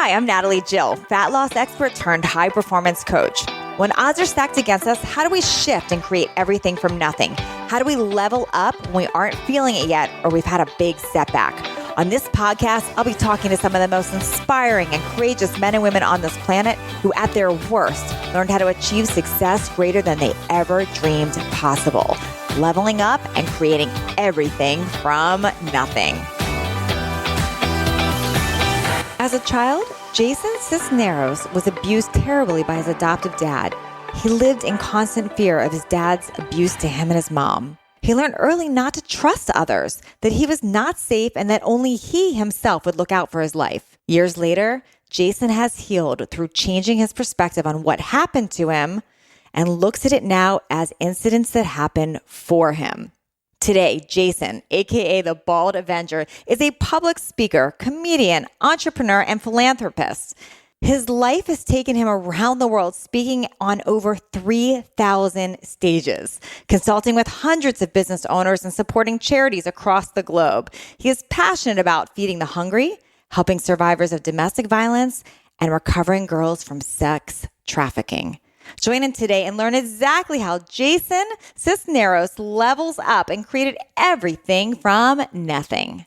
Hi, I'm Natalie Jill, fat loss expert turned high performance coach. When odds are stacked against us, how do we shift and create everything from nothing? How do we level up when we aren't feeling it yet or we've had a big setback? On this podcast, I'll be talking to some of the most inspiring and courageous men and women on this planet who, at their worst, learned how to achieve success greater than they ever dreamed possible, leveling up and creating everything from nothing. As a child, Jason Sisneros was abused terribly by his adoptive dad. He lived in constant fear of his dad's abuse to him and his mom. He learned early not to trust others, that he was not safe, and that only he himself would look out for his life. Years later, Jason has healed through changing his perspective on what happened to him and looks at it now as incidents that happen for him. Today, Jason, AKA the Bald Avenger, is a public speaker, comedian, entrepreneur, and philanthropist. His life has taken him around the world, speaking on over 3,000 stages, consulting with hundreds of business owners and supporting charities across the globe. He is passionate about feeding the hungry, helping survivors of domestic violence, and recovering girls from sex trafficking. Join in today and learn exactly how Jason Sisneros levels up and created everything from nothing.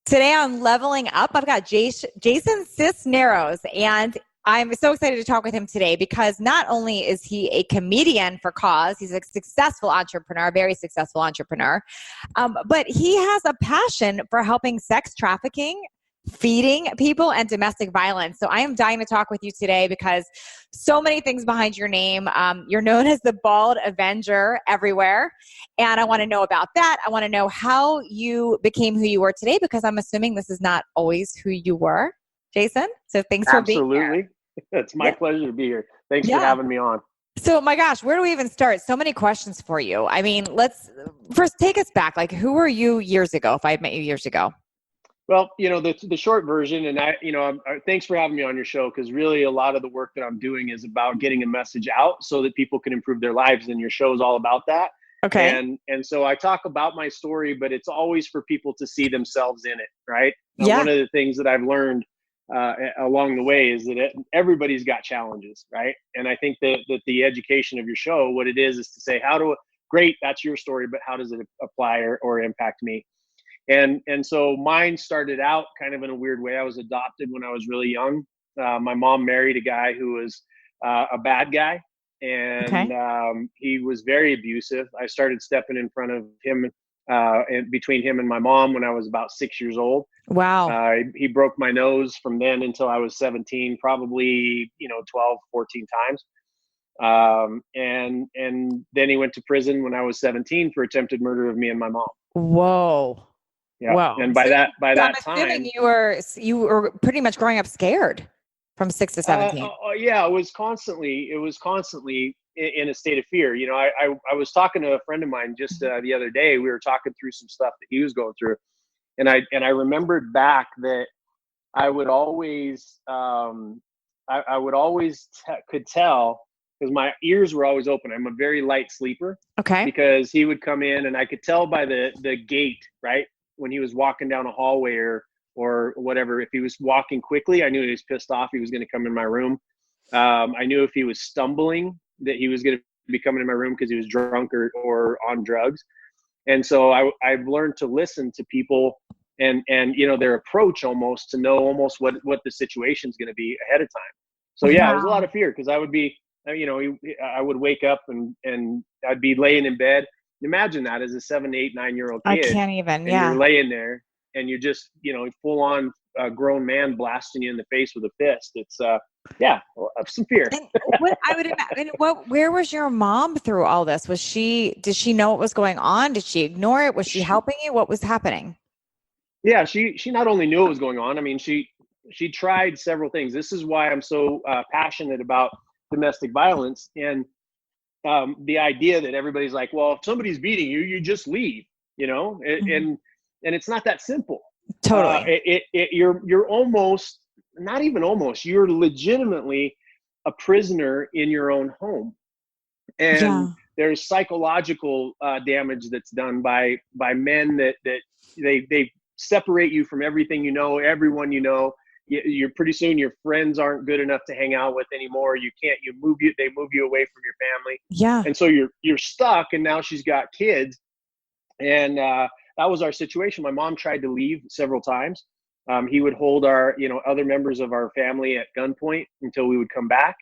Today on Leveling Up, I've got Jason Sisneros, and I'm so excited to talk with him today because not only is he a comedian for cause, he's a successful entrepreneur, a very successful entrepreneur, but he has a passion for helping sex trafficking, feeding people, and domestic violence. So I am dying to talk with you today because so many things behind your name. You're known as the Bald Avenger everywhere. And I want to know about that. I want to know how you became who you were today, because I'm assuming this is not always who you were, Jason. So thanks for being here. Absolutely. It's my pleasure to be here. Thanks for having me on. So my gosh, where do we even start? So many questions for you. I mean, let's first take us back. Like, who were you years ago, if I had met you years ago? Well, the short version, and thanks for having me on your show, because really a lot of the work that I'm doing is about getting a message out so that people can improve their lives, and your show is all about that. Okay. And so I talk about my story, but it's always for people to see themselves in it, right? Yeah. One of the things that I've learned along the way is that everybody's got challenges, right? And I think that the education of your show, what it is to say, great, that's your story, but how does it apply or impact me? And so mine started out kind of in a weird way. I was adopted when I was really young. My mom married a guy who was a bad guy, and he was very abusive. I started stepping in front of him, and between him and my mom when I was about 6 years old. Wow. He broke my nose from then until I was 17, probably 12, 14 times. And then he went to prison when I was 17 for attempted murder of me and my mom. Whoa. Yeah. Wow. And by that I'm time, assuming you were pretty much growing up scared from 6 to 17. Yeah, it was constantly in a state of fear. I was talking to a friend of mine just the other day. We were talking through some stuff that he was going through, and I remembered back that I would always could tell, because my ears were always open. I'm a very light sleeper. Okay. Because he would come in and I could tell by the gait, right? When he was walking down a hallway or whatever, if he was walking quickly, I knew he was pissed off. He was going to come in my room. I knew if he was stumbling that he was going to be coming in my room because he was drunk or on drugs. And so I've learned to listen to people and their approach, almost to know almost what the situation is going to be ahead of time. So it was a lot of fear, because I would be, I would wake up and I'd be laying in bed. Imagine that as a 7, 8, 9-year-old kid. I can't even. And you're laying there and you're just, full on grown man blasting you in the face with a fist. It's some fear. And what I would imagine, where was your mom through all this? Did she know what was going on? Did she ignore it? Was she helping you? What was happening? Yeah, she not only knew what was going on. I mean, she tried several things. This is why I'm so passionate about domestic violence, and the idea that everybody's like, well, if somebody's beating you, you just leave, and it's not that simple. Totally. You're almost, not even almost, you're legitimately a prisoner in your own home. And there's psychological damage that's done by men that they separate you from everything everyone you're pretty soon your friends aren't good enough to hang out with anymore. They move you away from your family. Yeah. And so you're stuck. And now she's got kids. And that was our situation. My mom tried to leave several times. He would hold our, other members of our family at gunpoint until we would come back.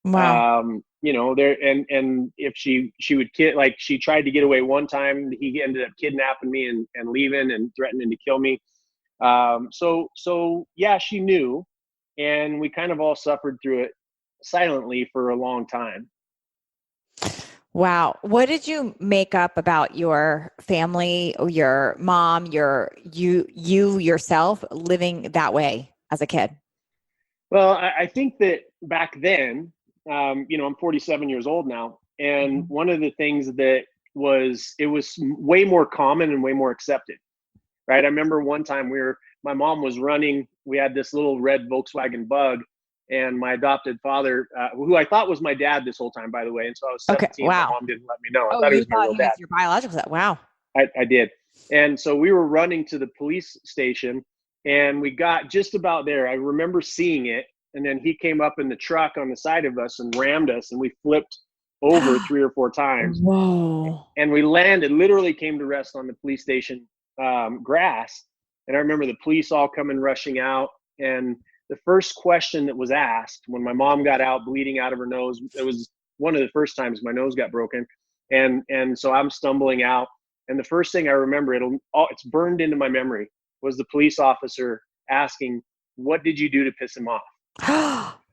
Wow. There, and if she would she tried to get away one time, he ended up kidnapping me and leaving and threatening to kill me. So yeah, she knew, and we kind of all suffered through it silently for a long time. Wow. What did you make up about your family, or your mom, you yourself living that way as a kid? Well, I think that back then, I'm 47 years old now. And one of the things that it was way more common and way more accepted, right? I remember one time my mom was running, we had this little red Volkswagen Bug, and my adopted father, who I thought was my dad this whole time, by the way. And so I was 17, Okay. Wow. my mom didn't let me know. I Oh, thought he you was my thought real he dad. was your biological dad. Wow. I did. And so we were running to the police station, and we got just about there. I remember seeing it. And then he came up in the truck on the side of us and rammed us, and we flipped over 3 or 4 times. Whoa. And we literally came to rest on the police station grass. And I remember the police all coming rushing out. And the first question that was asked when my mom got out bleeding out of her nose, it was one of the first times my nose got broken. And so I'm stumbling out. And the first thing I remember, it's burned into my memory, was the police officer asking, "What did you do to piss him off?"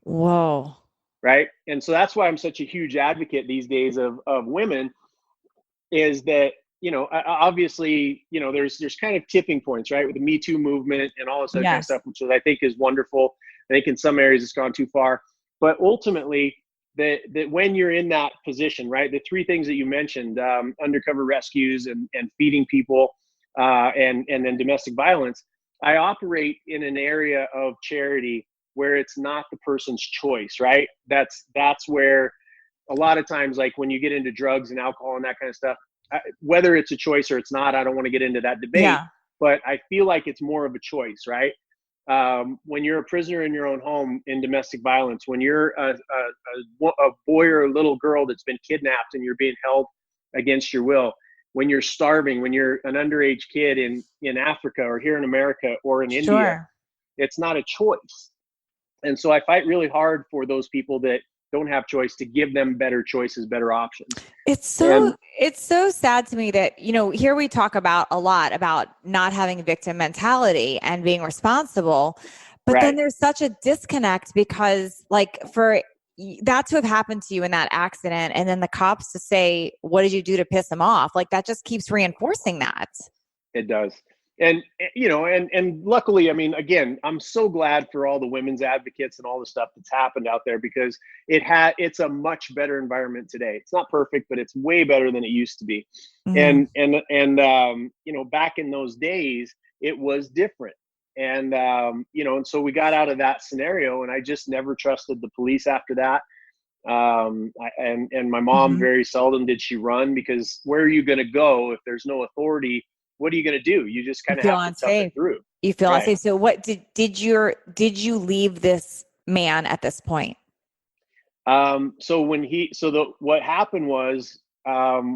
Whoa. Right. And so that's why I'm such a huge advocate these days of women, is that, obviously, there's kind of tipping points, right, with the Me Too movement and all this other kind of Yes. stuff, which I think is wonderful. I think in some areas it's gone too far. But ultimately, that when you're in that position, right, the 3 things that you mentioned, undercover rescues and feeding people, and then domestic violence, I operate in an area of charity where it's not the person's choice, right? That's where a lot of times, like when you get into drugs and alcohol and that kind of stuff, whether it's a choice or it's not, I don't want to get into that debate, Yeah. but I feel like it's more of a choice, right? When you're a prisoner in your own home in domestic violence, when you're a boy or a little girl that's been kidnapped and you're being held against your will, when you're starving, when you're an underage kid in Africa or here in America or in India, it's not a choice. And so I fight really hard for those people that don't have choice, to give them better choices, better options. It's so sad to me that, here we talk about a lot about not having a victim mentality and being responsible, but then there's such a disconnect, because for that to have happened to you in that accident, and then the cops to say, "What did you do to piss him off?" That just keeps reinforcing that. It does. And, and luckily, I mean, again, I'm so glad for all the women's advocates and all the stuff that's happened out there, because it's a much better environment today. It's not perfect, but it's way better than it used to be. Mm-hmm. And back in those days, it was different. And, and so we got out of that scenario, and I just never trusted the police after that. And my mom, very seldom did she run, because where are you going to go if there's no authority? What are you going to do? You just kind of have to tough it through. You feel unsafe. So what did you leave this man at this point? What happened was,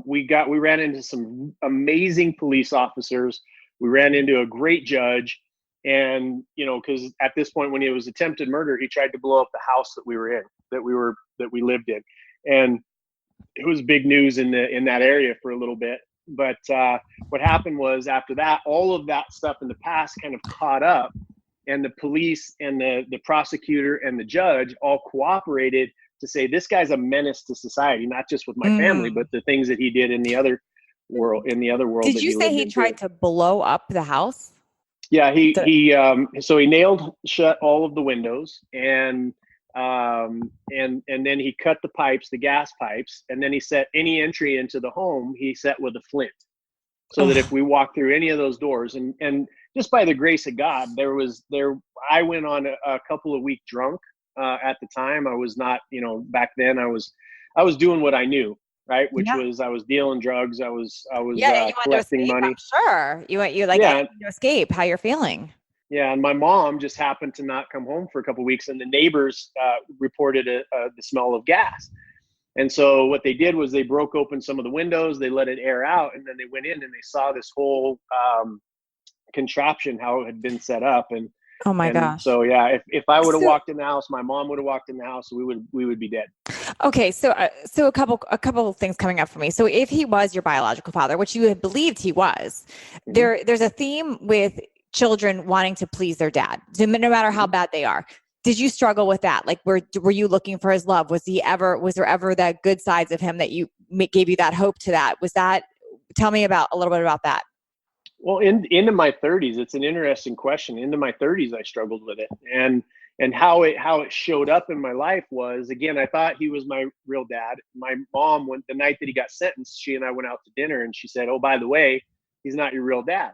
we ran into some amazing police officers. We ran into a great judge, and, cause at this point, when it was attempted murder, he tried to blow up the house that we were in, that we lived in. And it was big news in that area for a little bit. But what happened was, after that, all of that stuff in the past kind of caught up, and the police and the prosecutor and the judge all cooperated to say, this guy's a menace to society, not just with my family, but the things that he did in the other world. Did you say he tried to blow up the house? Yeah, so he nailed shut all of the windows, and then he cut the pipes, the gas pipes, and then he set any entry into the home, he set with a flint, so that if we walk through any of those doors, and just by the grace of God, I went on a couple of week drunk at the time. I was not, back then I was doing what I knew, right? Which was, I was dealing drugs. I was collecting money. I'm sure. You to escape how you're feeling. Yeah, and my mom just happened to not come home for a couple of weeks, and the neighbors reported the smell of gas. And so what they did was they broke open some of the windows, they let it air out, and then they went in and they saw this whole contraption, how it had been set up. Oh my And gosh. so, yeah, if I would have So, walked in the house, my mom would have walked in the house, we would be dead. okay, so a couple of things coming up for me. So if he was your biological father, which you had believed he was, Hmm. there's a theme with children wanting to please their dad, no matter how Hmm. bad they are. Did you struggle with that? Like, were you looking for his love? Was there ever that good sides of him that gave you that hope to that? Tell me about a little bit about that. Well, into my 30s, it's an interesting question. Into my 30s, I struggled with it, and how it showed up in my life was, again, I thought he was my real dad. My mom, went the night that he got sentenced, she and I went out to dinner, and she said, "Oh, by the way, he's not your real dad."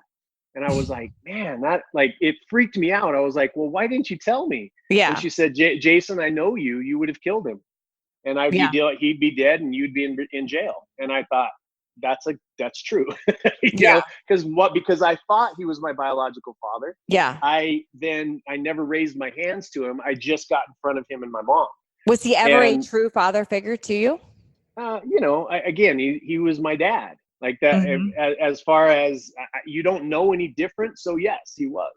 And I was like, man, that, like, it freaked me out. I was like, well, why didn't you tell me? And Yeah. she said, Jason, I know you would have killed him, and Yeah. he'd be dead, and you'd be in jail. And I thought, that's true. Yeah. Because I thought he was my biological father. Yeah. I never raised my hands to him. I just got in front of him and my mom. Was he ever a And true father figure to you? again, he was my dad. Like that, Hmm. as far as you don't know any different. So yes, he was.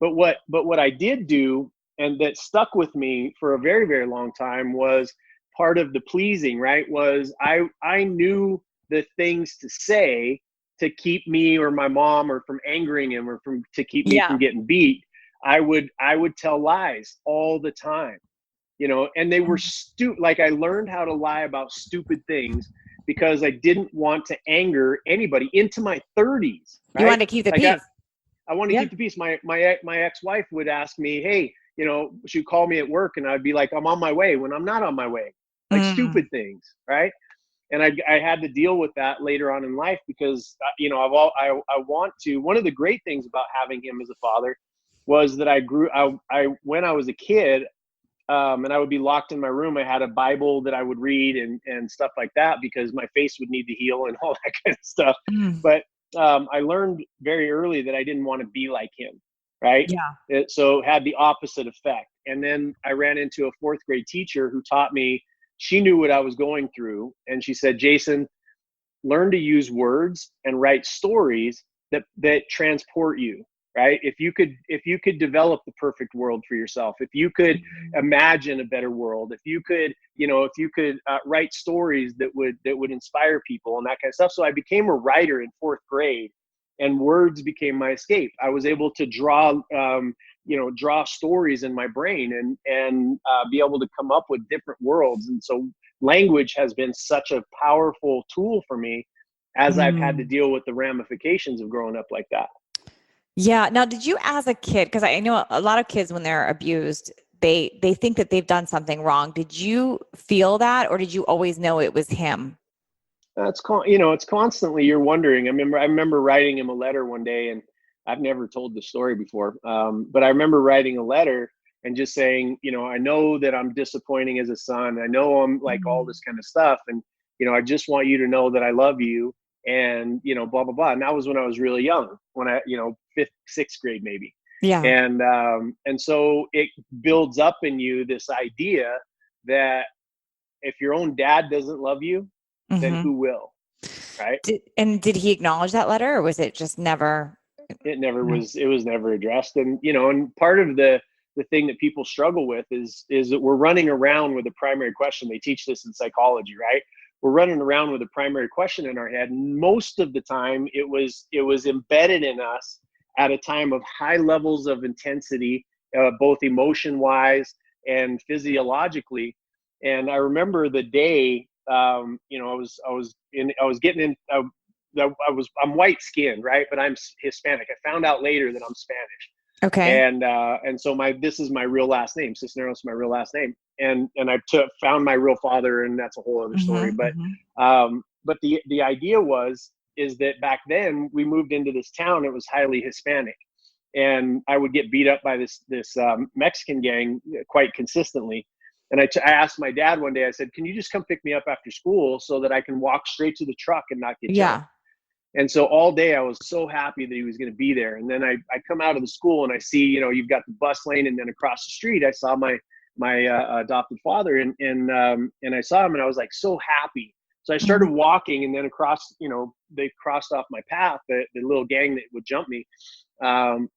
But what I did do, and that stuck with me for a very, very long time, was part of the pleasing, right? Was I knew the things to say to keep me or my mom or from angering him, or to keep me from Yeah. getting beat. I would tell lies all the time, and they were stupid. Like, I learned how to lie about stupid things because I didn't want to anger anybody into my 30s, You right? wanted to keep the Like, peace. I want to Yeah. keep the peace. My ex-wife would ask me, hey, she'd call me at work, and I'd be like, I'm on my way, when I'm not on my way. Like, Mm. stupid things, right? And I had to deal with that later on in life because I want to. One of the great things about having him as a father was that I when I was a kid, and I would be locked in my room, I had a Bible that I would read, and stuff like that, because my face would need to heal and all that kind of stuff. Mm. But I learned very early that I didn't want to be like him, right? Yeah. So it had the opposite effect. And then I ran into a fourth grade teacher who taught me. She knew what I was going through, and she said, Jason, learn to use words and write stories that transport you, right? If you could develop the perfect world for yourself, if you could imagine a better world, if you could write stories that would inspire people and that kind of stuff. So I became a writer in fourth grade, and words became my escape. I was able to draw stories in my brain, and be able to come up with different worlds. And so language has been such a powerful tool for me as I've had to Mm. deal with the ramifications of growing up like that. Yeah. Now, did you, as a kid, because I know a lot of kids when they're abused, they think that they've done something wrong. Did you feel that, or did you always know it was him? It's constantly, you're wondering. I remember writing him a letter one day, and I've never told the story before. But I remember writing a letter and just saying, I know that I'm disappointing as a son. I know I'm like all Mm. this kind of stuff. And, I just want you to know that I love you, and, blah, blah, blah. And that was when I was really young, when fifth, sixth grade, maybe. Yeah. And so it builds up in you this idea that if your own dad doesn't love you, then Hmm. who will, right? Did he acknowledge that letter, or was it just never? No. It was never addressed. And part of the thing that people struggle with is that we're running around with a primary question. They teach this in psychology, right? We're running around with a primary question in our head. And most of the time it was embedded in us at a time of high levels of intensity, both emotion wise and physiologically. And I remember the day, I'm white skinned, right? But I'm Hispanic. I found out later that I'm Spanish. Okay. And so this is my real last name. Cisneros is my real last name. And I found my real father, and that's a whole other story. Hmm. Hmm. But the idea is that back then we moved into this town. It was highly Hispanic, and I would get beat up by this Mexican gang quite consistently. And I asked my dad one day, I said, can you just come pick me up after school so that I can walk straight to the truck and not get jumped? Yeah. And so all day I was so happy that he was going to be there. And then I come out of the school and I see, you've got the bus lane, and then across the street I saw my adopted father, and I saw him, and I was like so happy. So I started walking, and then across, they crossed off my path. The little gang that would jump me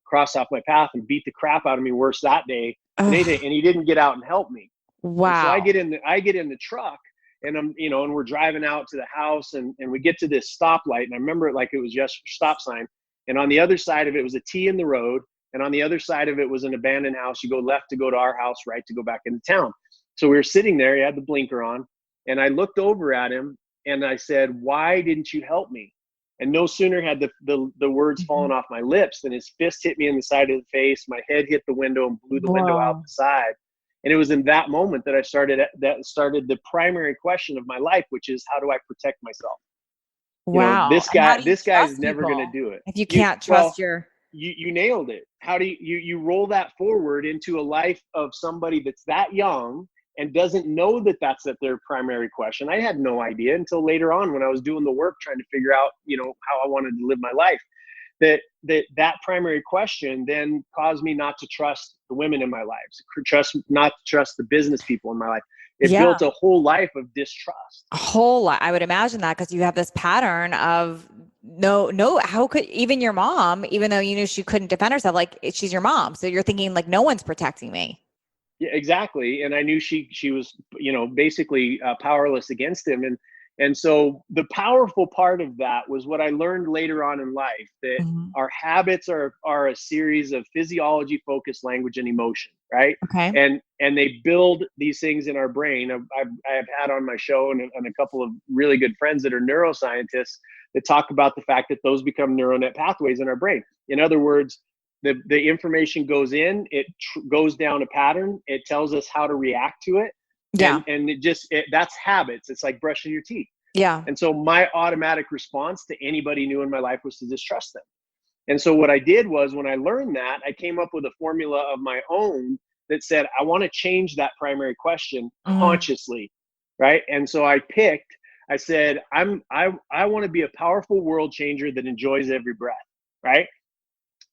crossed off my path and beat the crap out of me worse that day. And he didn't get out and help me. Wow. And so I get in the truck, and I'm, and we're driving out to the house, and we get to this stoplight, and I remember it like it was just a stop sign. And on the other side of it was a T in the road, and on the other side of it was an abandoned house. You go left to go to our house, right to go back into town. So we were sitting there. He had the blinker on, and I looked over at him, and I said, "Why didn't you help me?" And no sooner had the words fallen off my lips than his fist hit me in the side of the face. My head hit the window and blew the window out the side. And it was in that moment that I started the primary question of my life, which is, how do I protect myself? Wow. This guy's never going to do it. If you can't trust you nailed it. How do you roll that forward into a life of somebody that's that young and doesn't know that that's their primary question? I had no idea until later on when I was doing the work, trying to figure out, how I wanted to live my life. That primary question then caused me not to trust the women in my life, not to trust the business people in my life. It built a whole life of distrust. A whole lot. I would imagine that, because you have this pattern of no, how could even your mom, even though you knew she couldn't defend herself, like, she's your mom. So you're thinking like, no one's protecting me. Yeah, exactly. And I knew she was, basically powerless against him. And so the powerful part of that was what I learned later on in life, that our habits are a series of physiology, focus, language, and emotion, right? Okay. And they build these things in our brain. I've had on my show and a couple of really good friends that are neuroscientists that talk about the fact that those become neural net pathways in our brain. In other words, the information goes in, it goes down a pattern, it tells us how to react to it. Yeah. And that's habits. It's like brushing your teeth. Yeah. And so my automatic response to anybody new in my life was to distrust them. And so what I did was, when I learned that, I came up with a formula of my own that said, I want to change that primary question consciously. Right. And so I said, I want to be a powerful world changer that enjoys every breath. Right.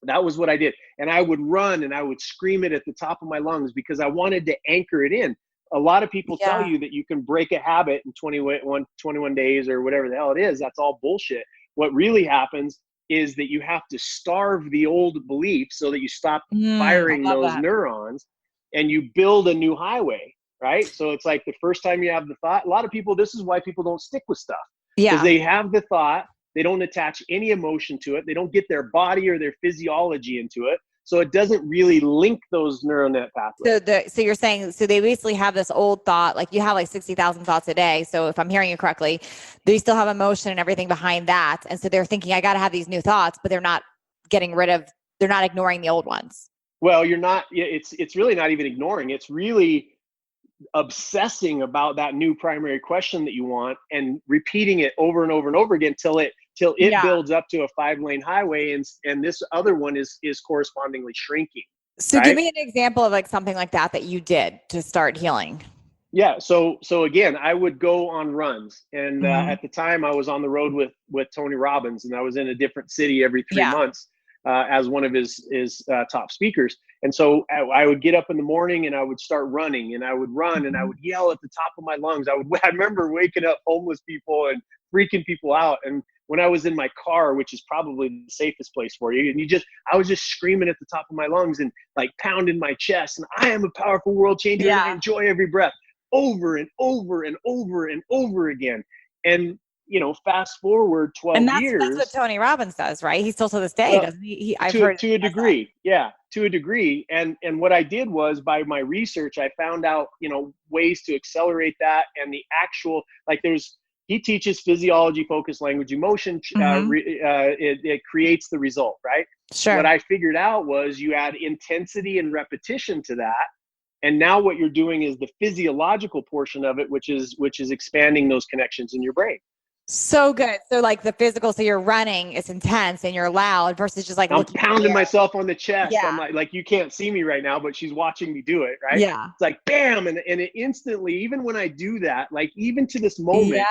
That was what I did. And I would run and I would scream it at the top of my lungs because I wanted to anchor it in. A lot of people tell you that you can break a habit in 21 days or whatever the hell it is. That's all bullshit. What really happens is that you have to starve the old belief so that you stop firing those neurons, and you build a new highway, right? So it's like the first time you have the thought, a lot of people, this is why people don't stick with stuff. Because they have the thought, they don't attach any emotion to it. They don't get their body or their physiology into it. So it doesn't really link those neural net pathways. So you're saying, so they basically have this old thought, like you have like 60,000 thoughts a day. So if I'm hearing you correctly, they still have emotion and everything behind that. And so they're thinking, I got to have these new thoughts, but they're not they're not ignoring the old ones. Well, it's really not even ignoring. It's really obsessing about that new primary question that you want and repeating it over and over and over again till it builds up to a 5-lane highway, and this other one is correspondingly shrinking. So give me an example of like something like that you did to start healing. Yeah. So again, I would go on runs, and at the time I was on the road with Tony Robbins, and I was in a different city every 3 months as one of his top speakers. And so I would get up in the morning and I would start running, and I would run and I would yell at the top of my lungs. I remember waking up homeless people and freaking people out. And when I was in my car, which is probably the safest place for you, and I was just screaming at the top of my lungs and like pounding my chest, and I am a powerful world changer and I enjoy every breath, over and over and over and over again. And fast forward 12 years. And that's what Tony Robbins does, right? He still to this day, doesn't he? I've heard to a degree. Yeah, to a degree. And what I did was, by my research, I found out, ways to accelerate that. And the actual, he teaches physiology, focus, language, emotion. It creates the result, right? Sure. What I figured out was you add intensity and repetition to that. And now what you're doing is the physiological portion of it, which is expanding those connections in your brain. So good. So like the physical, so you're running, it's intense and you're loud, versus just like I'm pounding myself on the chest. Yeah. I'm like you can't see me right now, but she's watching me do it, right? Yeah. It's like bam, and it instantly, even when I do that, like even to this moment,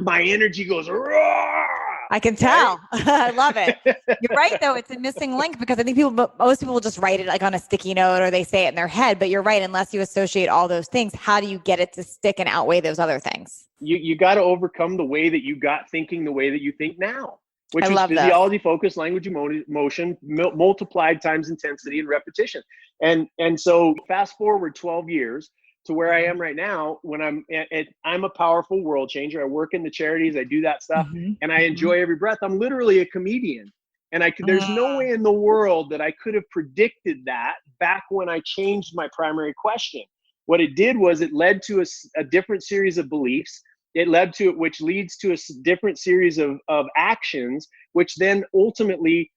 my energy goes raw, I can tell. Right? I love it. You're right, though. It's a missing link because I think most people will just write it like on a sticky note or they say it in their head. But you're right. Unless you associate all those things, how do you get it to stick and outweigh those other things? You got to overcome the way that you got thinking the way that you think now, which was physiology, focus, language, emotion, multiplied times intensity and repetition. And so fast forward 12 years to where I am right now, when I'm a powerful world changer. I work in the charities, I do that stuff, and I enjoy every breath. I'm literally a comedian. And there's no way in the world that I could have predicted that back when I changed my primary question. What it did was it led to a different series of beliefs. Which leads to a different series of actions, which then ultimately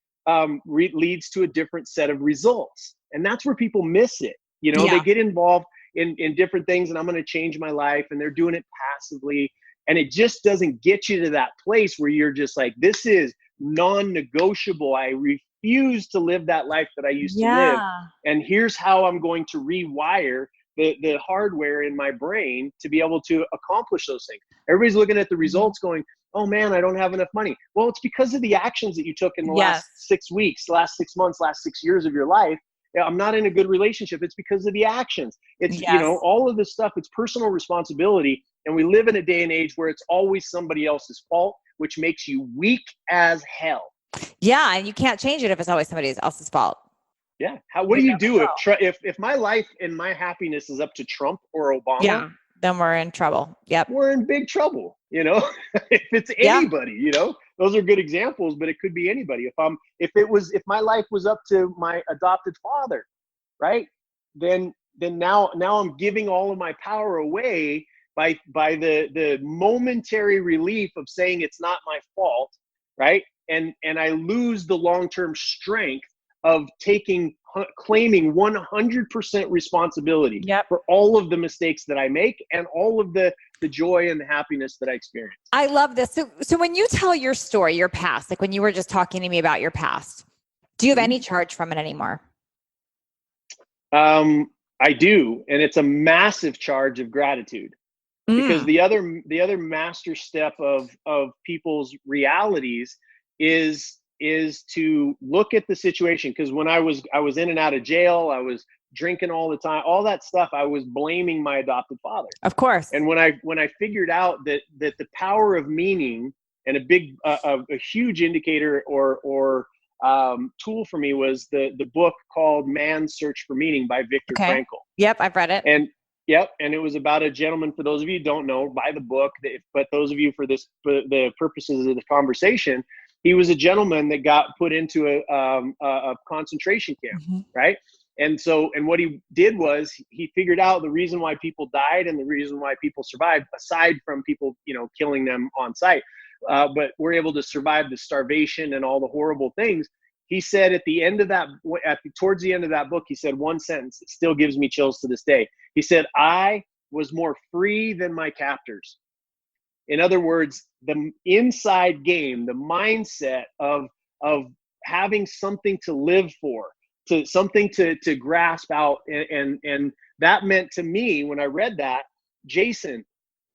leads to a different set of results. And that's where people miss it. They get involved in different things, and I'm going to change my life, and they're doing it passively. And it just doesn't get you to that place where you're just like, this is non-negotiable. I refuse to live that life that I used to live. And here's how I'm going to rewire the hardware in my brain to be able to accomplish those things. Everybody's looking at the results going, oh man, I don't have enough money. Well, it's because of the actions that you took in the last 6 weeks, last 6 months, last 6 years of your life. I'm not in a good relationship. It's because of the actions. It's, all of this stuff, it's personal responsibility. And we live in a day and age where it's always somebody else's fault, which makes you weak as hell. Yeah. And you can't change it if it's always somebody else's fault. Yeah. What do you do if my life and my happiness is up to Trump or Obama? Yeah. Then we're in trouble. Yep. We're in big trouble. If it's anybody, those are good examples, but it could be anybody. If my life was up to my adopted father, right? Then now I'm giving all of my power away by the momentary relief of saying it's not my fault, right? And I lose the long-term strength of claiming 100% responsibility for all of the mistakes that I make and all of the joy and the happiness that I experience. I love this. So when you tell your story, your past, like when you were just talking to me about your past, do you have any charge from it anymore? I do. And it's a massive charge of gratitude because the other master step of people's realities is to look at the situation. Because when I was in and out of jail, I was drinking all the time, all that stuff, I was blaming my adopted father. Of course. And when I figured out that the power of meaning and a huge indicator or tool for me was the book called Man's Search for Meaning by Viktor Frankl. Yep, I've read it. And it was about a gentleman. For those of you who don't know, buy the book. But those of you for the purposes of the conversation, he was a gentleman that got put into a concentration camp, right? And what he did was he figured out the reason why people died and the reason why people survived, aside from people, killing them on site, but were able to survive the starvation and all the horrible things. He said towards the end of that book, he said one sentence that still gives me chills to this day. He said, "I was more free than my captors." In other words, the inside game, the mindset of having something to live for, to something to grasp out. And that meant to me when I read that, Jason,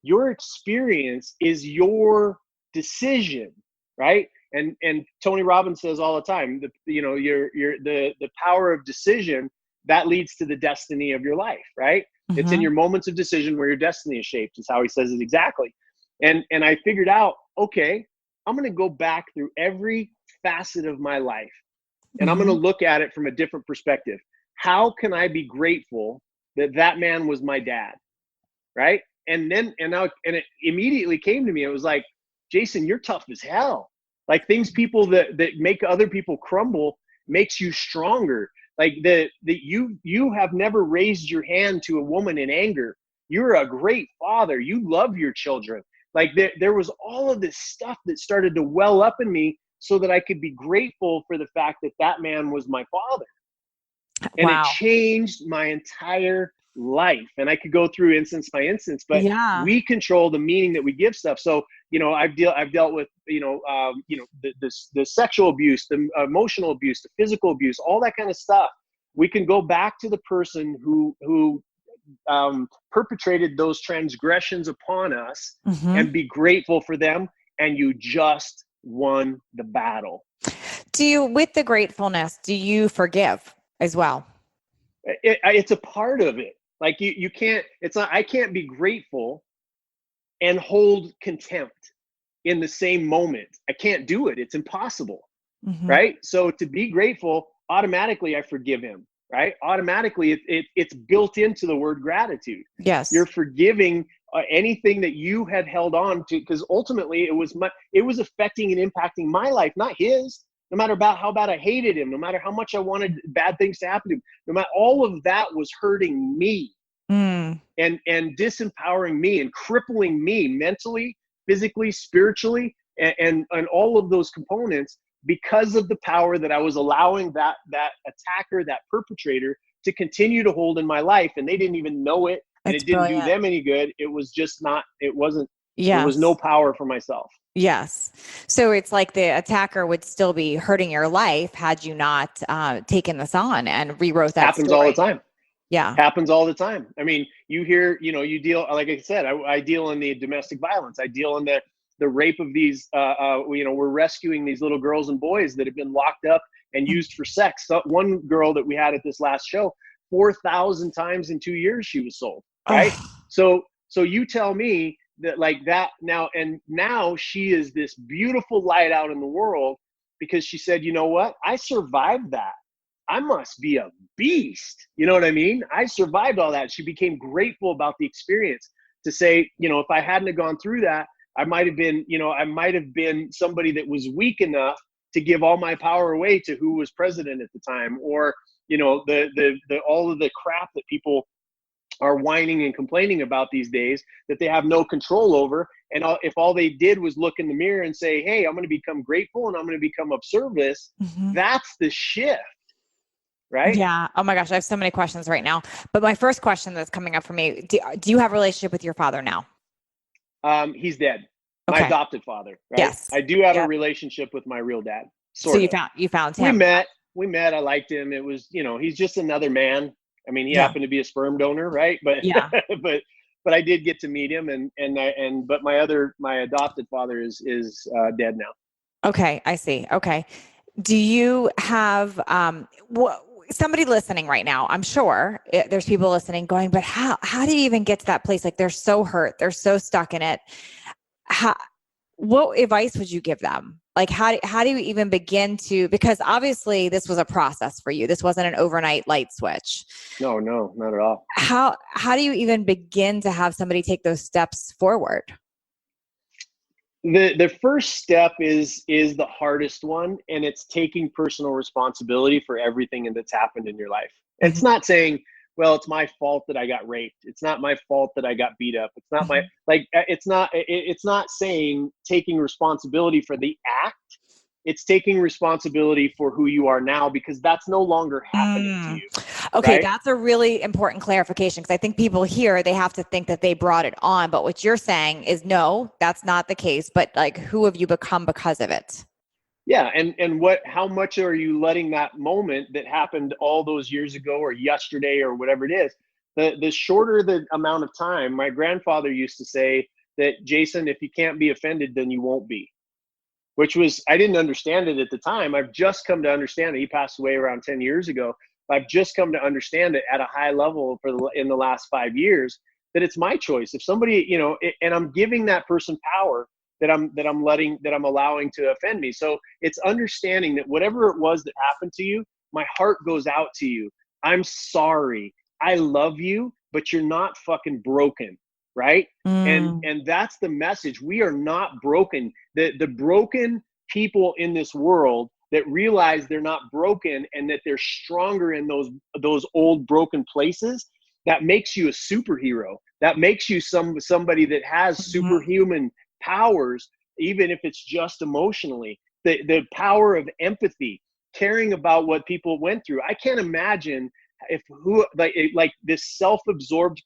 your experience is your decision, right? And Tony Robbins says all the time, the power of decision that leads to the destiny of your life, right? It's in your moments of decision where your destiny is shaped, is how he says it exactly. And I figured out, okay, I'm going to go back through every facet of my life and I'm going to look at it from a different perspective. How can I be grateful that man was my dad? Right. And it immediately came to me. It was like, Jason, you're tough as hell. Like people that make other people crumble makes you stronger. Like you have never raised your hand to a woman in anger. You're a great father. You love your children. Like there was all of this stuff that started to well up in me so that I could be grateful for the fact that man was my father. And it changed my entire life. And I could go through instance by instance, but we control the meaning that we give stuff. So, I've dealt with, the sexual abuse, the emotional abuse, the physical abuse, all that kind of stuff. We can go back to the person who perpetrated those transgressions upon us and be grateful for them. And you just won the battle. With the gratefulness, do you forgive as well? It's a part of it. Like you can't, I can't be grateful and hold contempt in the same moment. I can't do it. It's impossible. Mm-hmm. Right? So to be grateful, automatically I forgive him, right? Automatically it's built into the word gratitude. Yes. You're forgiving anything that you had held on to, because ultimately it was affecting and impacting my life, not his. No matter about how bad I hated him, no matter how much I wanted bad things to happen to him, no matter, all of that was hurting me and disempowering me and crippling me mentally, physically, spiritually, and all of those components, because of the power that I was allowing that attacker, that perpetrator, to continue to hold in my life. And they didn't even know it, and it didn't do them any good. It was just not, it wasn't, there was no power for myself. Yes. So it's like the attacker would still be hurting your life had you not taken this on and rewrote that Happens story. all the time. Yeah. Happens all the time. I mean, you hear, you deal, like I said, I deal in the domestic violence. I deal in the rape of these, we're rescuing these little girls and boys that have been locked up and used for sex. So one girl that we had at this last show, 4,000 times in 2 years she was sold, right? So you tell me that like that now, and now she is this beautiful light out in the world because she said, you know what? I survived that. I must be a beast. You know what I mean? I survived all that. She became grateful about the experience to say, if I hadn't have gone through that, I might have been somebody that was weak enough to give all my power away to who was president at the time, or, the all of the crap that people are whining and complaining about these days that they have no control over. And if all they did was look in the mirror and say, hey, I'm going to become grateful and I'm going to become of service, that's the shift. Right? Yeah. Oh my gosh. I have so many questions right now. But my first question that's coming up for me, do you have a relationship with your father now? He's dead. My adopted father. Right? Yes. I do have a relationship with my real dad. So you found him. We met. I liked him. It was, he's just another man. I mean, he happened to be a sperm donor, right? But but I did get to meet him, but my adopted father is dead now. Okay, I see. Okay. Do you have somebody listening right now? I'm sure there's people listening going, but how do you even get to that place? Like they're so hurt, they're so stuck in it. What advice would you give them? Like how do you even begin to, because obviously this was a process for you. This wasn't an overnight light switch. No, not at all. How do you even begin to have somebody take those steps forward? The first step is the hardest one, and it's taking personal responsibility for everything that's happened in your life. It's not saying, well, it's my fault that I got raped. It's not my fault that I got beat up. It's not it's not saying taking responsibility for the act. It's taking responsibility for who you are now, because that's no longer happening to you. Okay, right? That's a really important clarification, because I think people here, they have to think that they brought it on. But what you're saying is, no, that's not the case. But like, who have you become because of it? Yeah, and how much are you letting that moment that happened all those years ago or yesterday or whatever it is, the shorter the amount of time, my grandfather used to say that, Jason, if you can't be offended, then you won't be. Which was, I didn't understand it at the time. I've just come to understand it. He passed away around 10 years ago. I've just come to understand it at a high level in the last 5 years, that it's my choice. If somebody, and I'm giving that person power that I'm allowing to offend me. So it's understanding that whatever it was that happened to you, my heart goes out to you. I'm sorry. I love you, but you're not fucking broken. Right? And that's the message. We are not broken. The broken people in this world that realize they're not broken and that they're stronger in those old broken places, that makes you a superhero. That makes you somebody that has superhuman powers, even if it's just emotionally. The power of empathy, caring about what people went through. I can't imagine like this self-absorbed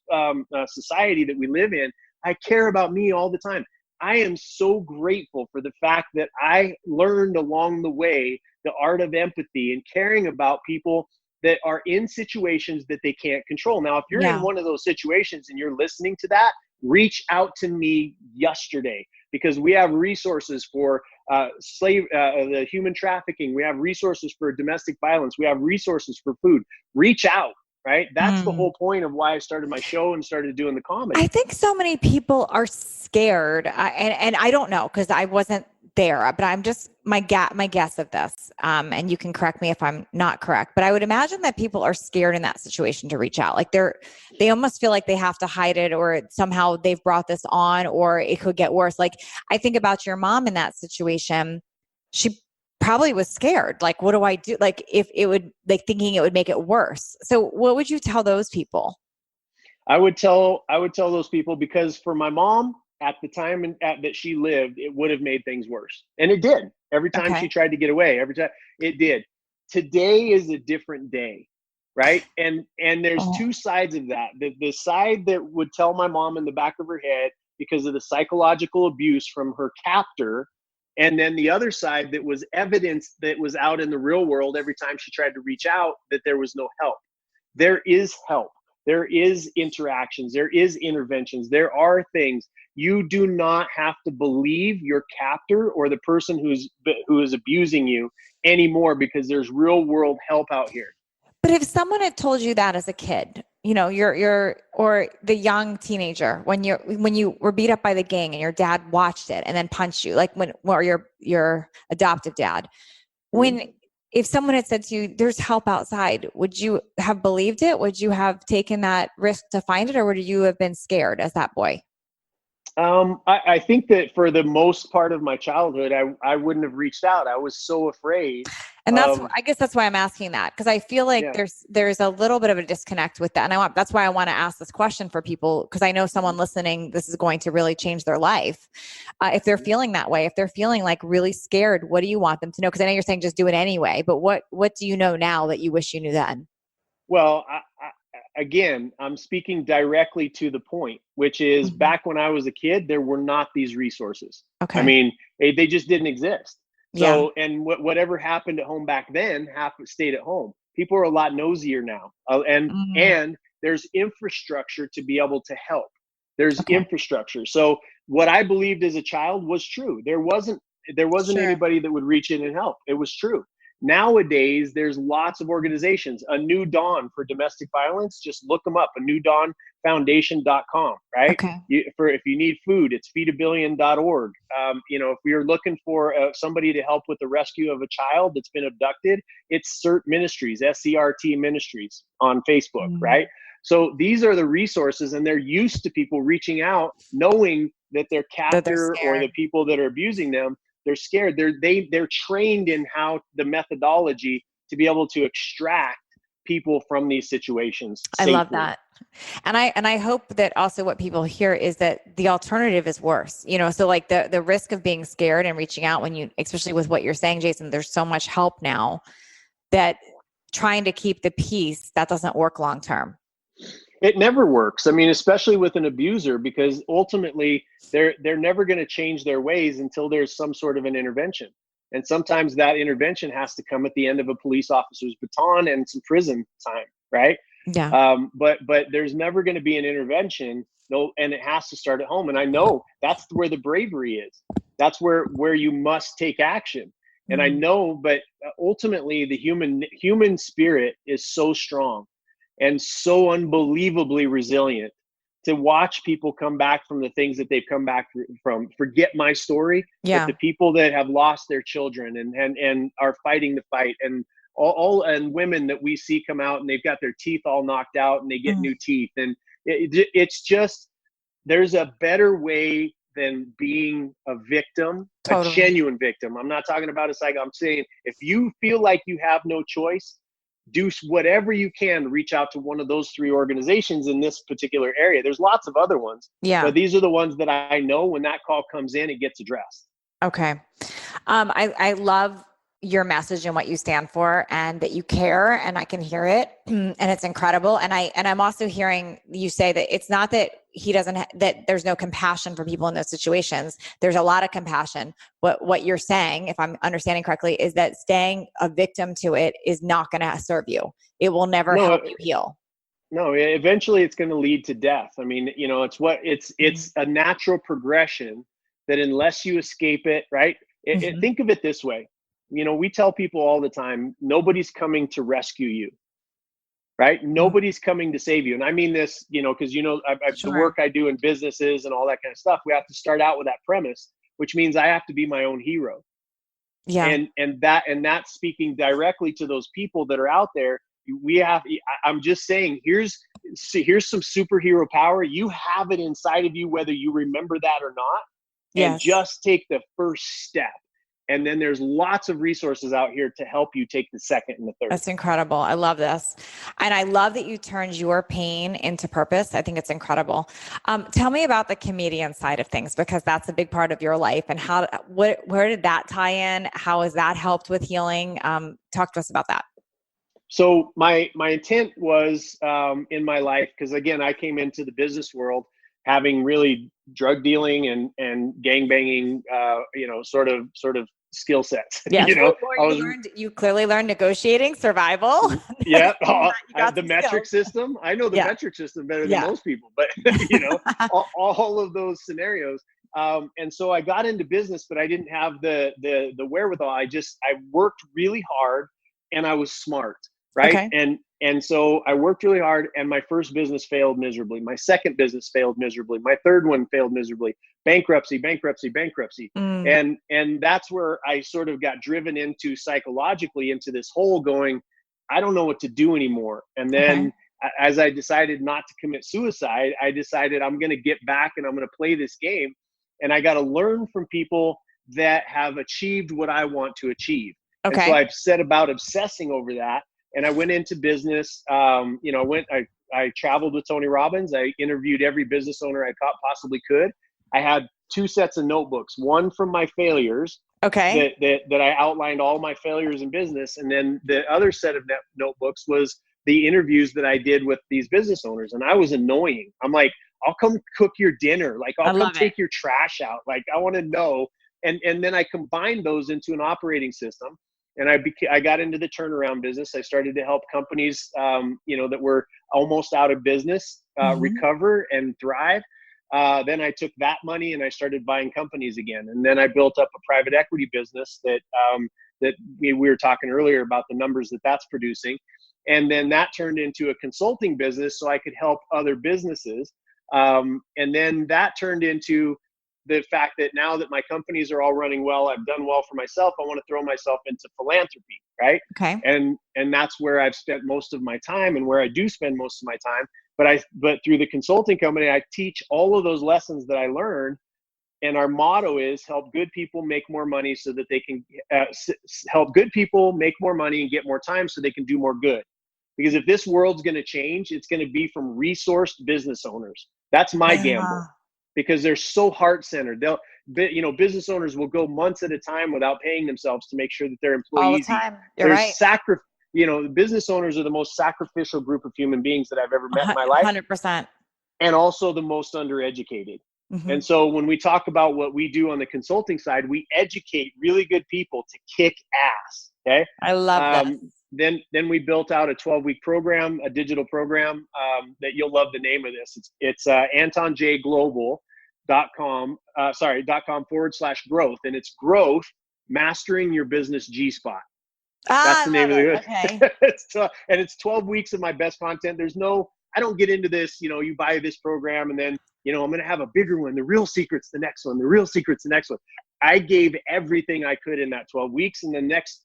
society that we live in. I care about me all the time. I am so grateful for the fact that I learned along the way the art of empathy and caring about people that are in situations that they can't control. Now, if you're in one of those situations and you're listening to that, reach out to me yesterday, because we have resources for the human trafficking. We have resources for domestic violence. We have resources for food. Reach out, right? That's the whole point of why I started my show and started doing the comedy. I think so many people are scared, and I don't know because I wasn't there, but I'm just my guess of this, and you can correct me if I'm not correct, but I would imagine that people are scared in that situation to reach out. Like they almost feel like they have to hide it, or somehow they've brought this on, or it could get worse. Like I think about your mom in that situation. She probably was scared. Like, what do I do? Like if it would, like thinking it would make it worse. So what would you tell those people? I would tell those people, because for my mom at the time that she lived, it would have made things worse. And it did. Every time she tried to get away, every time it did. Today is a different day, right? And there's two sides of that. The side that would tell my mom in the back of her head because of the psychological abuse from her captor, and then the other side that was evidence that was out in the real world every time she tried to reach out, that there was no help. There is help. There is interactions. There is interventions. There are things. You do not have to believe your captor or the person who is abusing you anymore, because there's real world help out here. But if someone had told you that as a kid, you know, you're or the young teenager, when you were beat up by the gang and your dad watched it and then punched you, like or your adoptive dad, if someone had said to you, there's help outside, would you have believed it? Would you have taken that risk to find it? Or would you have been scared as that boy? I think that for the most part of my childhood, I wouldn't have reached out. I was so afraid. And I guess that's why I'm asking that, because I feel like there's a little bit of a disconnect with that. And that's why I want to ask this question for people, because I know someone listening, this is going to really change their life. If they're feeling that way, if they're feeling like really scared, what do you want them to know? Because I know you're saying just do it anyway, but what do you know now that you wish you knew then? Well, again, I'm speaking directly to the point, which is back when I was a kid, there were not these resources. Okay. I mean, they just didn't exist. So, and whatever happened at home back then stayed at home. People are a lot nosier now. And there's infrastructure to be able to help. There's infrastructure. So what I believed as a child was true. There wasn't anybody that would reach in and help. It was true. Nowadays, there's lots of organizations. A New Dawn for domestic violence, just look them up, anewdawnfoundation.com, right? Okay. If you need food, it's feedabillion.org. If you're looking for somebody to help with the rescue of a child that's been abducted, it's CERT Ministries, SCRT Ministries on Facebook, right? So these are the resources, and they're used to people reaching out, knowing that their captor or the people that are abusing them, they're scared. They're trained in how the methodology to be able to extract people from these situations safely. I love that. And I hope that also what people hear is that the alternative is worse. So like the risk of being scared and reaching out especially with what you're saying, Jason, there's so much help now that trying to keep the peace, that doesn't work long term. It never works. I mean, especially with an abuser, because ultimately they're never going to change their ways until there's some sort of an intervention. And sometimes that intervention has to come at the end of a police officer's baton and some prison time, right? Yeah. But there's never going to be an intervention, and it has to start at home. And I know that's where the bravery is. That's where you must take action. And I know, but ultimately the human spirit is so strong and so unbelievably resilient. To watch people come back from the things that they've come back from. Forget my story, but the people that have lost their children and are fighting the fight, and and women that we see come out and they've got their teeth all knocked out and they get new teeth. And it's just, there's a better way than being a victim, a genuine victim. I'm not talking about a psycho. I'm saying if you feel like you have no choice, do whatever you can to reach out to one of those three organizations in this particular area. There's lots of other ones, but these are the ones that I know when that call comes in, it gets addressed. Okay. I love your message and what you stand for, and that you care, and I can hear it, and it's incredible. And I'm also hearing you say that it's not that that there's no compassion for people in those situations. There's a lot of compassion. What you're saying, if I'm understanding correctly, is that staying a victim to it is not going to serve you. It will never help you heal. No, eventually it's going to lead to death. I mean, it's a natural progression that unless you escape it, right? Mm-hmm. Think of it this way. We tell people all the time, nobody's coming to rescue you, right? Nobody's coming to save you. And I mean this, because, the Sure. work I do in businesses and all that kind of stuff, we have to start out with that premise, which means I have to be my own hero. Yeah. And that's speaking directly to those people that are out there. I'm just saying, here's some superhero power. You have it inside of you, whether you remember that or not, and Yes. just take the first step. And then there's lots of resources out here to help you take the second and the third. That's incredible. I love this. And I love that you turned your pain into purpose. I think it's incredible. Tell me about the comedian side of things, because that's a big part of your life. And where did that tie in? How has that helped with healing? Talk to us about that. So my intent was in my life, because again, I came into the business world having really drug dealing and gang banging, sort of skill sets. Yes. You clearly learned negotiating, survival. Yeah. You got The metric skills. system. I know the metric system better than most people, but all of those scenarios. And so I got into business, but I didn't have the wherewithal. I worked really hard and I was smart. Right. Okay. And so I worked really hard, and my first business failed miserably. My second business failed miserably. My third one failed miserably. Bankruptcy. And that's where I sort of got driven into psychologically into this hole going, I don't know what to do anymore. And then as I decided not to commit suicide, I decided I'm going to get back and I'm going to play this game. And I got to learn from people that have achieved what I want to achieve. And so I've set about obsessing over that. And I went into business. I traveled with Tony Robbins. I interviewed every business owner I possibly could. I had 2 sets of notebooks, one from my failures, that I outlined all my failures in business. And then the other set of notebooks was the interviews that I did with these business owners. And I was annoying. I'm like, I'll come cook your dinner. Like, I'll come take your trash out. Like, I want to know. And then I combined those into an operating system. And I got into the turnaround business. I started to help companies, that were almost out of business, recover and thrive. Then I took that money and I started buying companies again. And then I built up a private equity business that we were talking earlier about the numbers that's producing. And then that turned into a consulting business so I could help other businesses. And then that turned into the fact that now that my companies are all running well, I've done well for myself, I want to throw myself into philanthropy, right? Okay. And that's where I've spent most of my time and where I do spend most of my time. But through the consulting company, I teach all of those lessons that I learned. And our motto is help good people make more money so that they can help good people make more money and get more time so they can do more good. Because if this world's going to change, it's going to be from resourced business owners. That's my gamble. Because they're so heart-centered. Business owners will go months at a time without paying themselves to make sure that their employees all the time. You're right. Business owners are the most sacrificial group of human beings that I've ever met in my life. 100%. And also the most undereducated. Mm-hmm. And so when we talk about what we do on the consulting side, we educate really good people to kick ass. Okay. I love that. Then we built out a 12-week program, a digital program that you'll love the name of this. It's AntonJGlobal.com /growth, and it's growth mastering your business G-spot. That's the name of it. Okay. It's 12 weeks of my best content. I don't get into this, you buy this program and then, I'm going to have a bigger one. The real secret's the next one. The real secret's the next one. I gave everything I could in that 12 weeks. And the next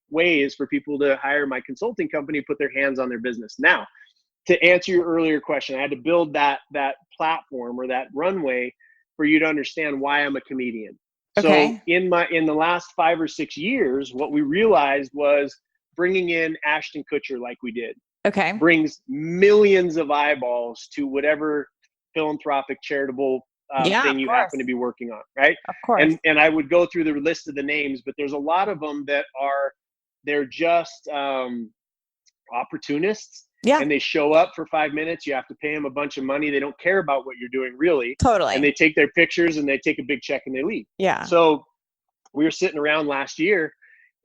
way is for people to hire my consulting company, put their hands on their business. Now, to answer your earlier question, I had to build that platform or that runway for you to understand why I'm a comedian. Okay. So in the last 5 or 6 years, what we realized was bringing in Ashton Kutcher like we did. Okay. Brings millions of eyeballs to whatever philanthropic charitable thing you happen to be working on, right? Of course. And I would go through the list of the names, but there's a lot of them they're just opportunists. Yeah. And they show up for 5 minutes. You have to pay them a bunch of money. They don't care about what you're doing, really. Totally. And they take their pictures and they take a big check and they leave. Yeah. So we were sitting around last year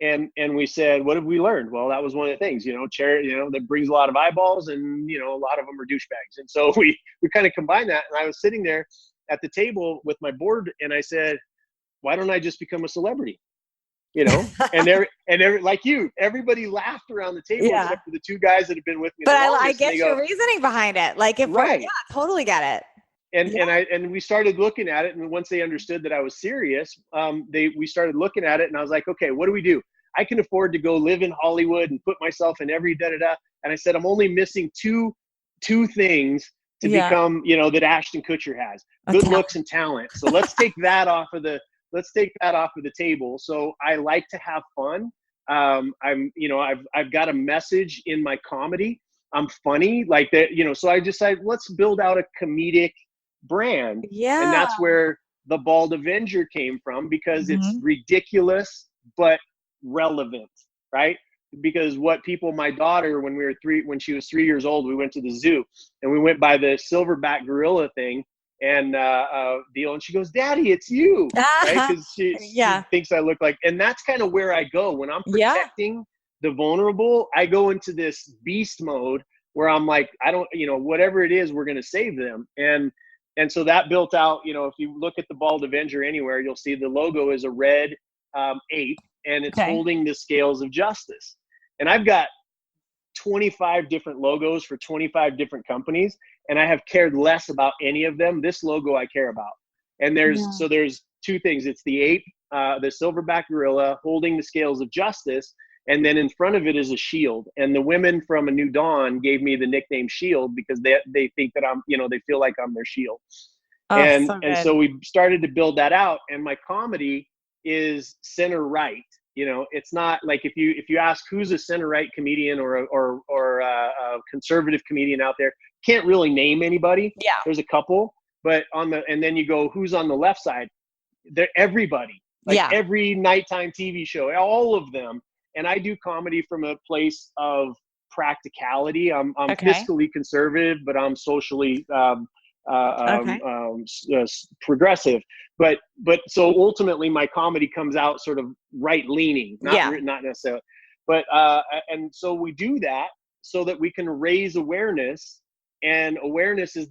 and we said, what have we learned? Well, that was one of the things, charity, that brings a lot of eyeballs and, a lot of them are douchebags. And so we kind of combined that. And I was sitting there at the table with my board and I said, why don't I just become a celebrity? You know, and like you, everybody laughed around the table except for the two guys that have been with me But the longest. I get your reasoning behind it. Like if right. Totally get it. And we started looking at it, and once they understood that I was serious, we started looking at it, and I was like, okay, what do we do? I can afford to go live in Hollywood and put myself in every da-da-da. And I said, I'm only missing two things to become, you know, that Ashton Kutcher has: good looks and talent. So let's take that off of the table. So I like to have fun. I've got a message in my comedy. I'm funny like that, you know, so I decided, let's build out a comedic brand. Yeah. And that's where the Bald Avenger came from, because it's ridiculous, but relevant, right? Because my daughter, when she was 3 years old, we went to the zoo and we went by the silverback gorilla thing, and and she goes, "Daddy, it's you," right? Because she thinks I look like, and that's kind of where I go when I'm protecting the vulnerable. I go into this beast mode where I'm like, I don't, you know, whatever it is, we're going to save them. And so that built out, you know, if you look at the Bald Avenger anywhere, you'll see the logo is a red ape, and it's holding the scales of justice. And I've got 25 different logos for 25 different companies, and I have cared less about any of them. This logo I care about. And there's two things. It's the ape, the silverback gorilla holding the scales of justice, and then in front of it is a shield. And the women from A New Dawn gave me the nickname Shield because they think that I'm, you know, they feel like I'm their shield. And so we started to build that out. And my comedy is center right. You know, it's not like if you ask who's a center right comedian or a conservative comedian out there, can't really name anybody. Yeah, there's a couple, but and then you go, who's on the left side? They're everybody, like every nighttime TV show, all of them. And I do comedy from a place of practicality. I'm fiscally conservative, but I'm socially progressive. But so ultimately my comedy comes out sort of right leaning, not necessarily. But and so we do that so that we can raise awareness, and awareness is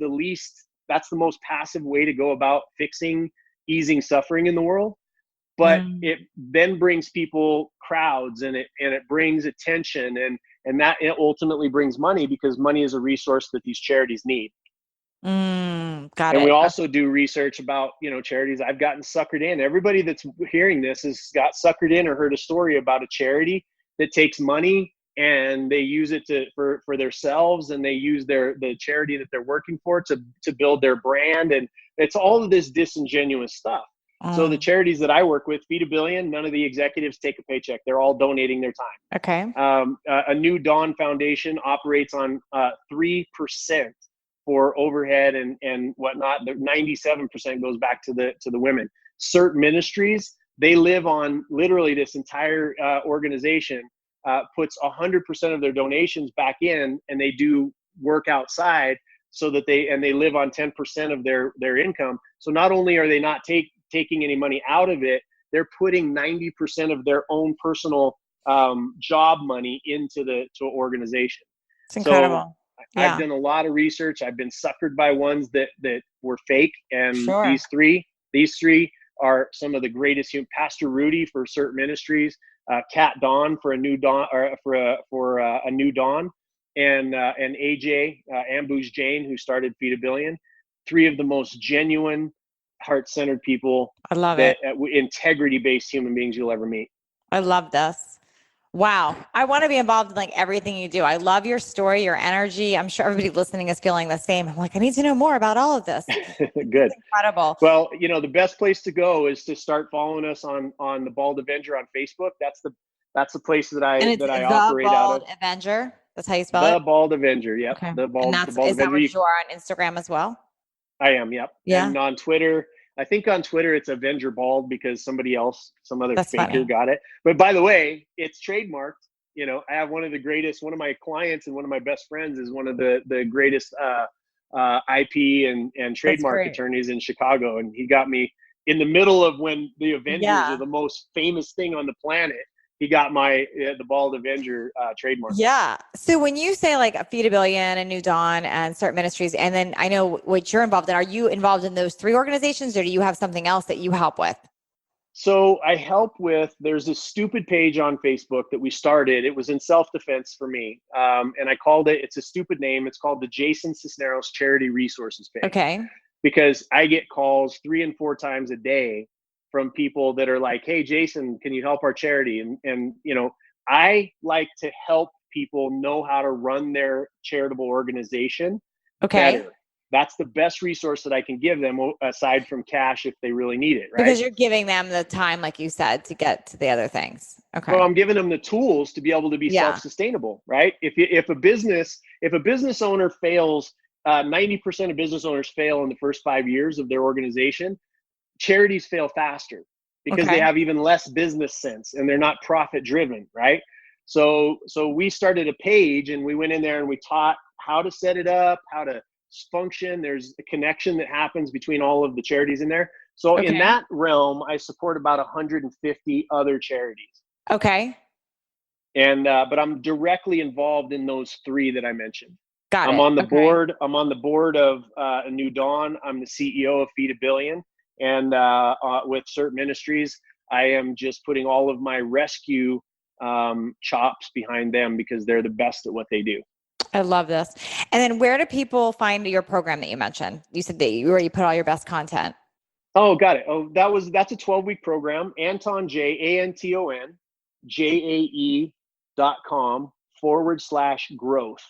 that's the most passive way to go about easing suffering in the world. But it then brings people crowds, and it brings attention, and that it ultimately brings money, because money is a resource that these charities need. Got it. And we also do research about, you know, charities. I've gotten suckered in. Everybody that's hearing this has got suckered in or heard a story about a charity that takes money and they use it for themselves, and they use the charity that they're working for to build their brand, and it's all of this disingenuous stuff. So the charities that I work with, Feed a Billion, none of the executives take a paycheck. They're all donating their time. Okay. A New Dawn Foundation operates on 3% for overhead and whatnot. The 97% goes back to the women. Cert Ministries, they live on literally this entire organization puts 100% of their donations back in, and they do work outside so that they live on 10% of their income. So not only are they not taking any money out of it, they're putting 90% of their own personal job money into the organization. It's incredible. So I've done a lot of research. I've been suckered by ones that were fake, and these three are some of the greatest. Pastor Rudy for Cert Ministries, Kat Dawn for A New Dawn, or for A New Dawn, and AJ Ambush Jane, who started Feed a Billion. Three of the most genuine, heart-centered people. I love it. Integrity-based human beings you'll ever meet. I love this. Wow. I want to be involved in like everything you do. I love your story, your energy. I'm sure everybody listening is feeling the same. I'm like, I need to know more about all of this. Good. It's incredible. Well, you know, the best place to go is to start following us on the Bald Avenger on Facebook. That's the place that I operate out of. Bald Avenger. That's how you spell it? The Bald Avenger. Yep. Okay. The Bald Is Avenger. that what you are on Instagram as well? I am. Yep. Yeah. And on Twitter, I think on Twitter it's Avenger Bald because some other faker funny. got it. But by the way, it's trademarked. You know, I have one of my clients and one of my best friends is one of the greatest IP and trademark attorneys in Chicago. And he got me in the middle of when the Avengers are the most famous thing on the planet. He got the Bald Avenger trademark. Yeah. So when you say like Feed a Billion and New Dawn and Cert Ministries, and then I know what you're involved in, are you involved in those three organizations, or do you have something else that you help with? So I help with, there's this stupid page on Facebook that we started. It was in self-defense for me. And I called it, it's a stupid name. It's called the Jason Cisneros Charity Resources page, Okay. because I get calls 3 and 4 times a day from people that are like, hey, Jason, can you help our charity? And I like to help people know how to run their charitable organization Okay. better. That's the best resource that I can give them, aside from cash if they really need it, right? Because you're giving them the time, like you said, to get to the other things. Well, Okay. I'm giving them the tools to be able to be Yeah. self-sustainable, right? If a business owner fails, 90% of business owners fail in the first 5 years of their organization. Charities fail faster because they Okay. have even less business sense and they're not profit driven, right? So we started a page and we went in there and we taught how to set it up, how to function. There's a connection that happens between all of the charities in there. So in Okay. that realm, I support about 150 other charities. Okay. And but I'm directly involved in those 3 that I mentioned. Got I'm it. on the Okay. board. I'm on the board of A New Dawn. I'm the CEO of Feed a Billion, and with Cert Ministries, I am just putting all of my rescue chops behind them because they're the best at what they do. I love this. And then where do people find your program that you mentioned? You said that where you put all your best content. Oh, got it. Oh, that's a 12-week program. Anton J Anton JAE.com/growth.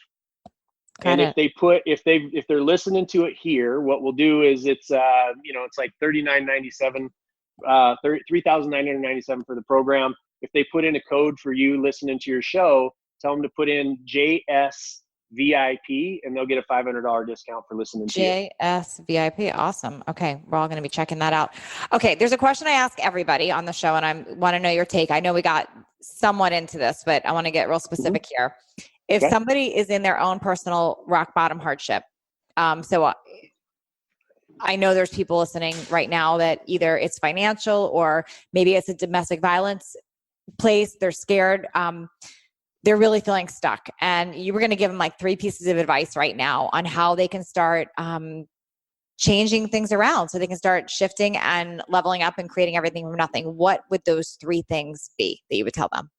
Got And it. if they're listening to it here, what we'll do is it's like $39.97, $3,997 for the program. If they put in a code for you listening to your show, tell them to put in JSVIP and they'll get a $500 discount for listening to you. JSVIP. Awesome. Okay. We're all going to be checking that out. Okay. There's a question I ask everybody on the show and I want to know your take. I know we got somewhat into this, but I want to get real specific here. If Okay. somebody is in their own personal rock bottom hardship, so I know there's people listening right now that either it's financial or maybe it's a domestic violence place. They're scared. They're really feeling stuck. And you were going to give them like 3 pieces of advice right now on how they can start changing things around so they can start shifting and leveling up and creating everything from nothing. What would those 3 things be that you would tell them?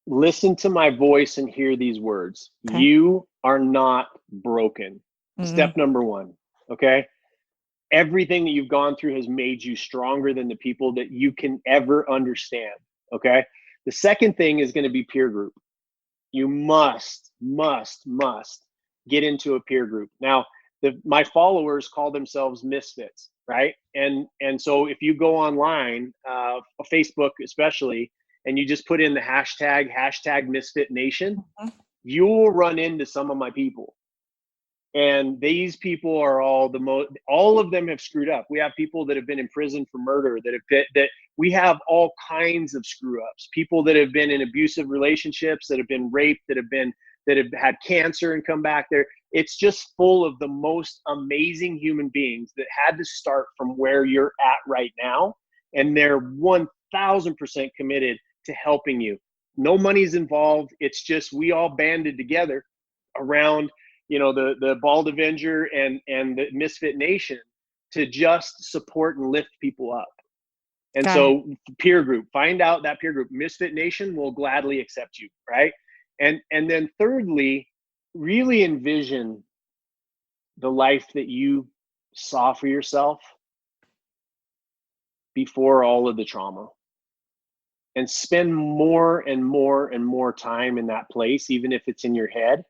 Listen to my voice and hear these words. Okay. You are not broken. Mm-hmm. Step number 1. Okay. Everything that you've gone through has made you stronger than the people that you can ever understand. Okay. The second thing is going to be peer group. You must get into a peer group. Now, my followers call themselves misfits, right? And so if you go online, Facebook especially, and you just put in the hashtag Misfit Nation, you will run into some of my people. And these people are all of them have screwed up. We have people that have been in prison for murder, that we have all kinds of screw ups, people that have been in abusive relationships, that have been raped, that have had cancer and come back there. It's just full of the most amazing human beings that had to start from where you're at right now. And they're 1000% committed to helping you. No money's involved. It's just, we all banded together around the Bald Avenger and the Misfit Nation to just support and lift people up. And so peer group, find out that peer group. Misfit Nation will gladly accept you, right? And then thirdly, really envision the life that you saw for yourself before all of the trauma. And spend more and more and more time in that place, even if it's in your head,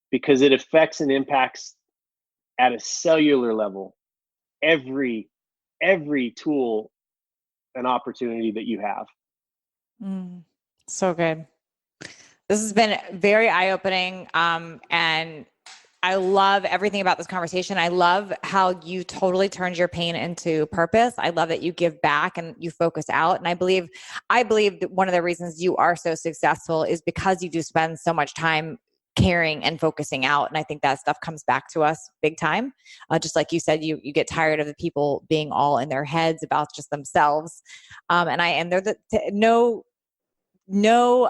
because it affects and impacts at a cellular level every tool and opportunity that you have. So good. This has been very eye-opening, and I love everything about this conversation. I love how you totally turned your pain into purpose. I love that you give back and you focus out. And I believe that one of the reasons you are so successful is because you do spend so much time caring and focusing out. And I think that stuff comes back to us big time. Just like you said, you get tired of the people being all in their heads about just themselves. And they're no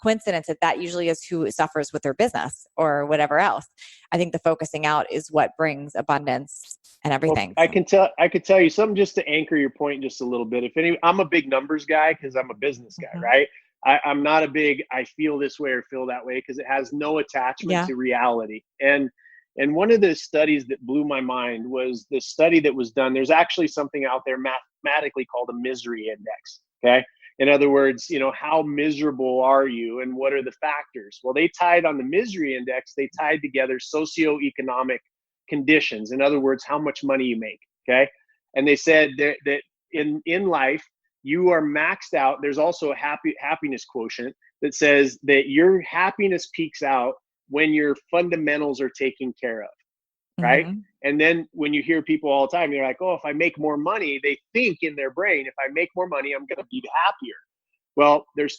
coincidence that usually is who suffers with their business or whatever else. I think the focusing out is what brings abundance and everything. Well, I could tell you something just to anchor your point just a little bit. I'm a big numbers guy because I'm a business guy, right? I'm not a big, I feel this way or feel that way, because it has no attachment to reality. And one of the studies that blew my mind was the study that was done. There's actually something out there mathematically called a misery index. Okay. In other words, how miserable are you and what are the factors? Well, they tied on the misery index, they tied together socioeconomic conditions. In other words, how much money you make. Okay. And they said that in life, you are maxed out. There's also a happiness quotient that says that your happiness peaks out when your fundamentals are taken care of. Right. Mm-hmm. And then when you hear people all the time, you're like, oh, if I make more money, they think in their brain, if I make more money, I'm going to be happier. Well, there's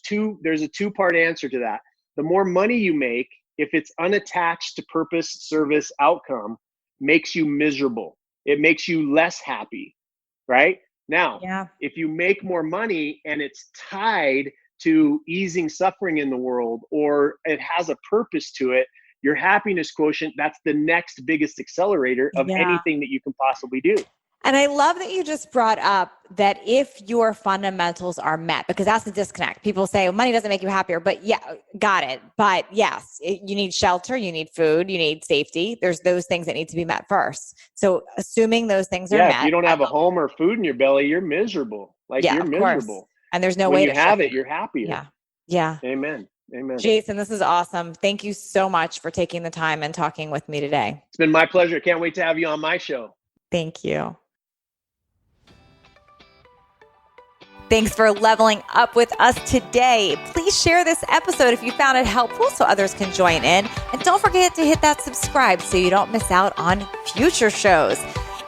a two-part answer to that. The more money you make, if it's unattached to purpose, service, outcome, makes you miserable. It makes you less happy. Right. Now, if you make more money and it's tied to easing suffering in the world, or it has a purpose to it, your happiness quotient, that's the next biggest accelerator of anything that you can possibly do. And I love that you just brought up that if your fundamentals are met, because that's the disconnect. People say, well, money doesn't make you happier, but got it. But yes, you need shelter, you need food, you need safety. There's those things that need to be met first. So assuming those things are met. If you don't have a home or food in your belly, you're miserable. You're miserable. Course. And there's no when way you have it, you're happier. Yeah. Amen. Jason, this is awesome. Thank you so much for taking the time and talking with me today. It's been my pleasure. Can't wait to have you on my show. Thank you. Thanks for leveling up with us today. Please share this episode if you found it helpful so others can join in. And don't forget to hit that subscribe so you don't miss out on future shows.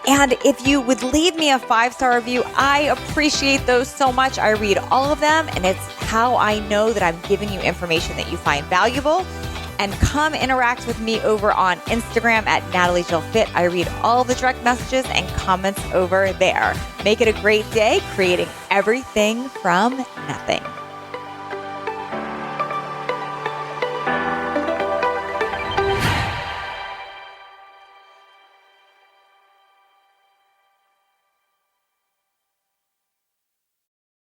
And if you would leave me a 5-star review, I appreciate those so much. I read all of them, and it's how I know that I'm giving you information that you find valuable. And come interact with me over on Instagram at NatalieJillFit. I read all the direct messages and comments over there. Make it a great day, creating everything from nothing.